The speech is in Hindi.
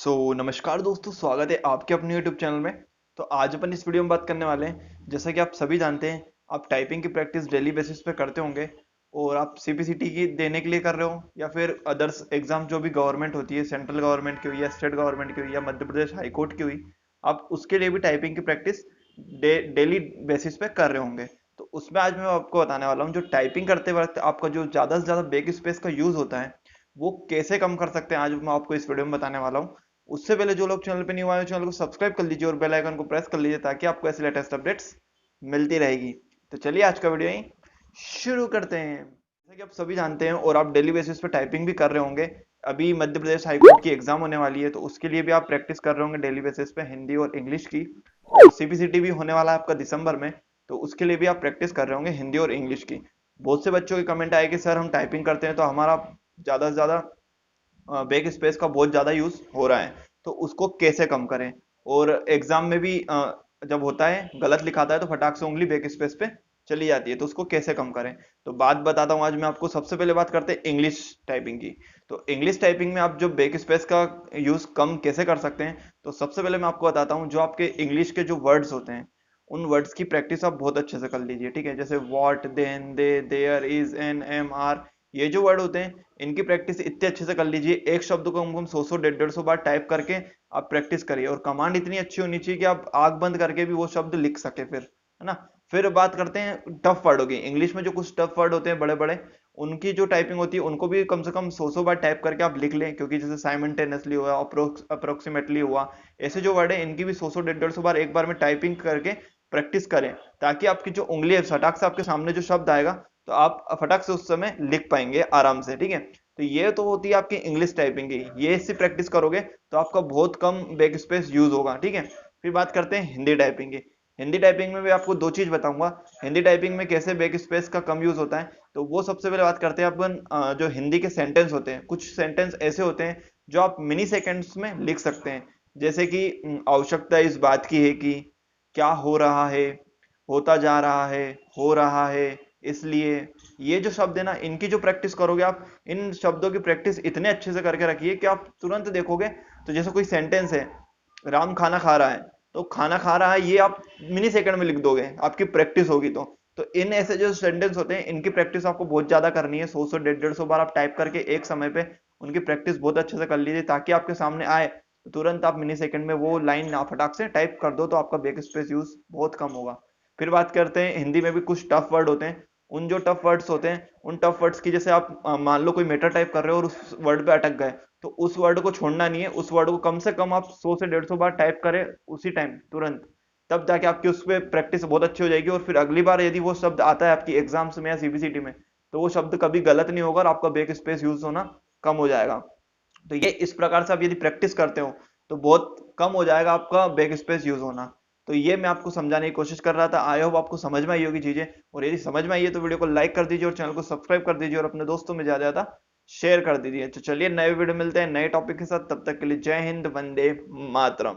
नमस्कार दोस्तों, स्वागत है आपके अपने यूट्यूब चैनल में। तो आज अपन इस वीडियो में बात करने वाले हैं, जैसा कि आप सभी जानते हैं, आप टाइपिंग की प्रैक्टिस डेली बेसिस पे करते होंगे और आप सीपीसीटी की देने के लिए कर रहे हो या फिर अदर्स एग्जाम जो भी गवर्नमेंट होती है, सेंट्रल गवर्नमेंट की हुई या स्टेट गवर्नमेंट की हुई या मध्य प्रदेश हाई कोर्ट की हुई, आप उसके लिए भी टाइपिंग की प्रैक्टिस डेली बेसिस पे कर रहे होंगे। तो उसमें आज मैं आपको बताने वाला हूँ, जो टाइपिंग करते वक्त आपका जो ज़्यादा से ज़्यादा बैक स्पेस का यूज़ होता है वो कैसे कम कर सकते हैं, आज मैं आपको इस वीडियो में बताने वाला हूँ। उससे पहले जो लोग चैनल पे न्यू आए हो, चैनल को सब्सक्राइब कर लीजिए और बेल आइकन को प्रेस कर लीजिए ताकि आपको ऐसे लेटेस्ट अपडेट्स मिलती रहेगी। तो चलिए आज का वीडियो ही शुरू करते हैं। जैसे कि आप सभी जानते हैं और आप डेली बेसिस पे टाइपिंग भी कर रहे होंगे, अभी मध्य प्रदेश हाईकोर्ट की एग्जाम होने वाली है, तो उसके लिए भी आप प्रैक्टिस कर रहे होंगे डेली बेसिस पे हिंदी और इंग्लिश की। और सीपीसीटी भी होने वाला है आपका दिसंबर में, तो उसके लिए भी आप प्रैक्टिस कर रहे होंगे हिंदी और इंग्लिश की। बहुत से बच्चों के कमेंट आए कि सर हम टाइपिंग करते हैं तो हमारा ज्यादा से ज्यादा बैक स्पेस का बहुत ज्यादा यूज हो रहा है, तो उसको कैसे कम करें। और एग्जाम में भी जब होता है गलत लिखाता है तो फटाक से उंगली बैक स्पेस पे चली जाती है, तो उसको कैसे कम करें। तो बात बताता हूँ आज मैं आपको। सबसे पहले बात करते हैं इंग्लिश टाइपिंग की। तो इंग्लिश टाइपिंग में आप जो बैक स्पेस का यूज कम कैसे कर सकते हैं, तो सबसे पहले मैं आपको बताता हूँ, जो आपके इंग्लिश के जो वर्ड्स होते हैं उन वर्ड्स की प्रैक्टिस आप बहुत अच्छे से कर लीजिए, ठीक है। जैसे what, then, they, there, is, an, am, are, ये जो वर्ड होते हैं इनकी प्रैक्टिस इतने अच्छे से कर लीजिए। एक शब्द को हम 100 150 बार टाइप करके आप प्रैक्टिस करिए, और कमांड इतनी अच्छी होनी चाहिए कि आप आंख बंद करके भी वो शब्द लिख सके, फिर है ना। फिर बात करते हैं टफ वर्डों की। इंग्लिश में जो कुछ टफ वर्ड होते हैं बड़े बड़े, उनकी जो टाइपिंग होती है उनको भी कम से कम 100 बार टाइप करके आप लिख लें, क्योंकि जैसे साइमल्टेनियसली हुआ, अप्रोक्सीमेटली हुआ, ऐसे जो वर्ड है इनकी भी 100 150 बार एक बार में टाइपिंग करके प्रैक्टिस करें, ताकि आपकी जो उंगली है फटाक से आपके सामने जो शब्द आएगा तो आप फटाक से उस समय लिख पाएंगे आराम से, ठीक है। तो ये तो होती है आपकी इंग्लिश टाइपिंग की, ये इससे प्रैक्टिस करोगे तो आपका बहुत कम बैक स्पेस यूज होगा, ठीक है। फिर बात करते हैं हिंदी टाइपिंग की। हिंदी टाइपिंग में भी आपको दो चीज बताऊंगा, हिंदी टाइपिंग में कैसे बैक स्पेस का कम यूज होता है। तो वो सबसे पहले बात करते हैं अपन, जो हिंदी के सेंटेंस होते हैं, कुछ सेंटेंस ऐसे होते हैं जो आप मिनी सेकेंड्स में लिख सकते हैं। जैसे कि आवश्यकता इस बात की है कि, क्या हो रहा है, होता जा रहा है, हो रहा है, इसलिए। ये जो शब्द है ना, इनकी जो प्रैक्टिस करोगे आप, इन शब्दों की प्रैक्टिस इतने अच्छे से करके रखिए कि आप तुरंत देखोगे। तो जैसे कोई सेंटेंस है, राम खाना खा रहा है, तो खाना खा रहा है ये आप मिनी सेकंड में लिख दोगे, आपकी प्रैक्टिस होगी तो इन ऐसे जो सेंटेंस होते हैं इनकी प्रैक्टिस आपको बहुत ज्यादा करनी है। 100 150 बार आप टाइप करके एक समय पे उनकी प्रैक्टिस बहुत अच्छे से कर लीजिए, ताकि आपके सामने आए तो तुरंत आप मिनी सेकंड में वो लाइन ना फटाक से टाइप कर दो, तो आपका बैक स्पेस यूज बहुत कम होगा। फिर बात करते हैं हिंदी में भी कुछ टफ वर्ड होते हैं। उन जो टफ वर्ड्स होते हैं उन टफ वर्ड्स की, जैसे आप मान लो कोई मैटर टाइप कर रहे हो और उस वर्ड पे अटक गए, तो उस वर्ड को छोड़ना नहीं है, उस वर्ड को कम से कम आप 100 से 150 बार टाइप करें उसी टाइम तुरंत, तब जाके आपकी उस पर प्रैक्टिस बहुत अच्छी हो जाएगी। और फिर अगली बार यदि वो शब्द आता है आपकी एग्जाम्स में या सीबीसीटी में, तो वो शब्द कभी गलत नहीं होगा और आपका बैक स्पेस यूज होना कम हो जाएगा। तो ये इस प्रकार से आप यदि प्रैक्टिस करते हो तो बहुत कम हो जाएगा आपका बैक स्पेस यूज होना। तो ये मैं आपको समझाने की कोशिश कर रहा था, आई होप आपको समझ में आई होगी चीजें। और यदि समझ में आई है तो वीडियो को लाइक कर दीजिए और चैनल को सब्सक्राइब कर दीजिए और अपने दोस्तों में ज्यादा ज्यादा शेयर कर दीजिए। तो चलिए नए वीडियो मिलते हैं नए टॉपिक के साथ, तब तक के लिए जय हिंद, वंदे मातरम।